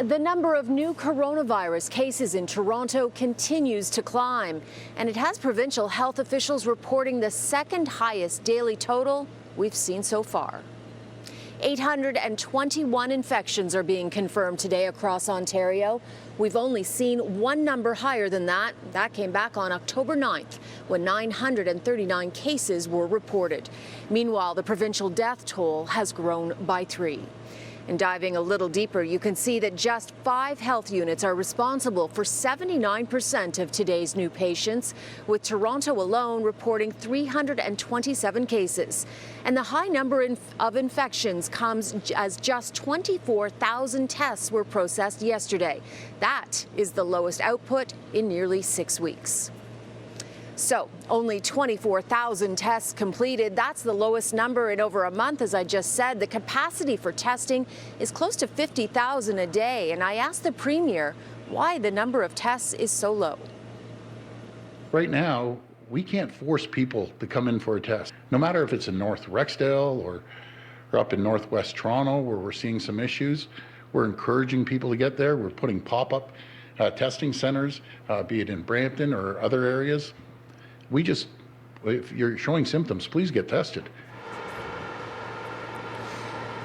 The number of new coronavirus cases in Toronto continues to climb, and it has provincial health officials reporting the second highest daily total we've seen so far. 821 infections are being confirmed today across Ontario. We've only seen one number higher than that. That came back on October 9th, when 939 cases were reported. Meanwhile, the provincial death toll has grown by 3. And diving a little deeper, you can see that just 5 health units are responsible for 79% of today's new patients, with Toronto alone reporting 327 cases. And the high number of infections comes as just 24,000 tests were processed yesterday. That is the lowest output in nearly 6 weeks. So, only 24,000 tests completed. That's the lowest number in over a month, as I just said. The capacity for testing is close to 50,000 a day. And I asked the Premier why the number of tests is so low. Right now, we can't force people to come in for a test. No matter if it's in North Rexdale or up in Northwest Toronto, where we're seeing some issues, we're encouraging people to get there. We're putting pop-up testing centers, be it in Brampton or other areas. If you're showing symptoms, please get tested.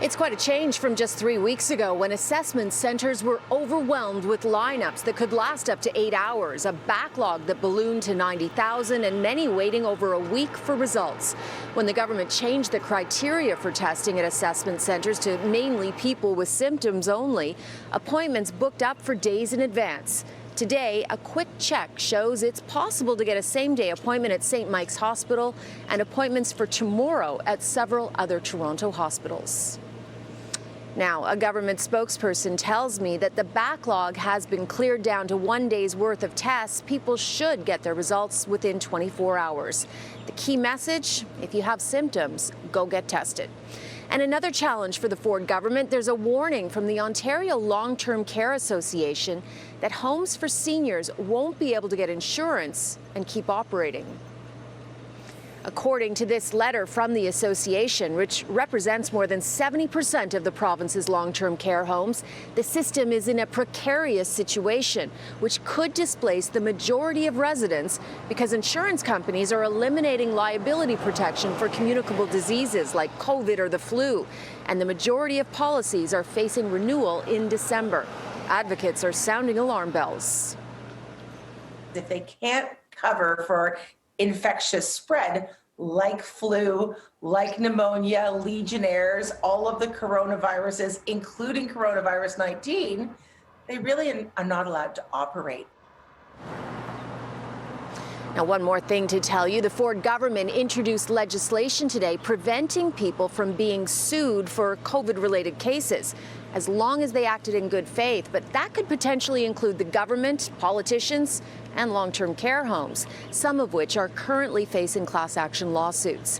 It's quite a change from just 3 weeks ago, when assessment centers were overwhelmed with lineups that could last up to 8 hours, a backlog that ballooned to 90,000 and many waiting over a week for results. When the government changed the criteria for testing at assessment centers to mainly people with symptoms only, appointments booked up for days in advance. Today, a quick check shows it's possible to get a same-day appointment at St. Mike's Hospital and appointments for tomorrow at several other Toronto hospitals. Now, a government spokesperson tells me that the backlog has been cleared down to 1 day's worth of tests. People should get their results within 24 hours. The key message: if you have symptoms, go get tested. And another challenge for the Ford government: there's a warning from the Ontario Long-Term Care Association that homes for seniors won't be able to get insurance and keep operating. According to this letter from the association, which represents more than 70% of the province's long-term care homes, the system is in a precarious situation, which could displace the majority of residents because insurance companies are eliminating liability protection for communicable diseases like COVID or the flu, and the majority of policies are facing renewal in December. Advocates are sounding alarm bells. If they can't cover for infectious spread like flu, like pneumonia, Legionnaires, all of the coronaviruses, including coronavirus 19, they really are not allowed to operate. Now, one more thing to tell you: the Ford government introduced legislation today preventing people from being sued for COVID-related cases, as long as they acted in good faith. But that could potentially include the government, politicians, and long-term care homes, some of which are currently facing class action lawsuits.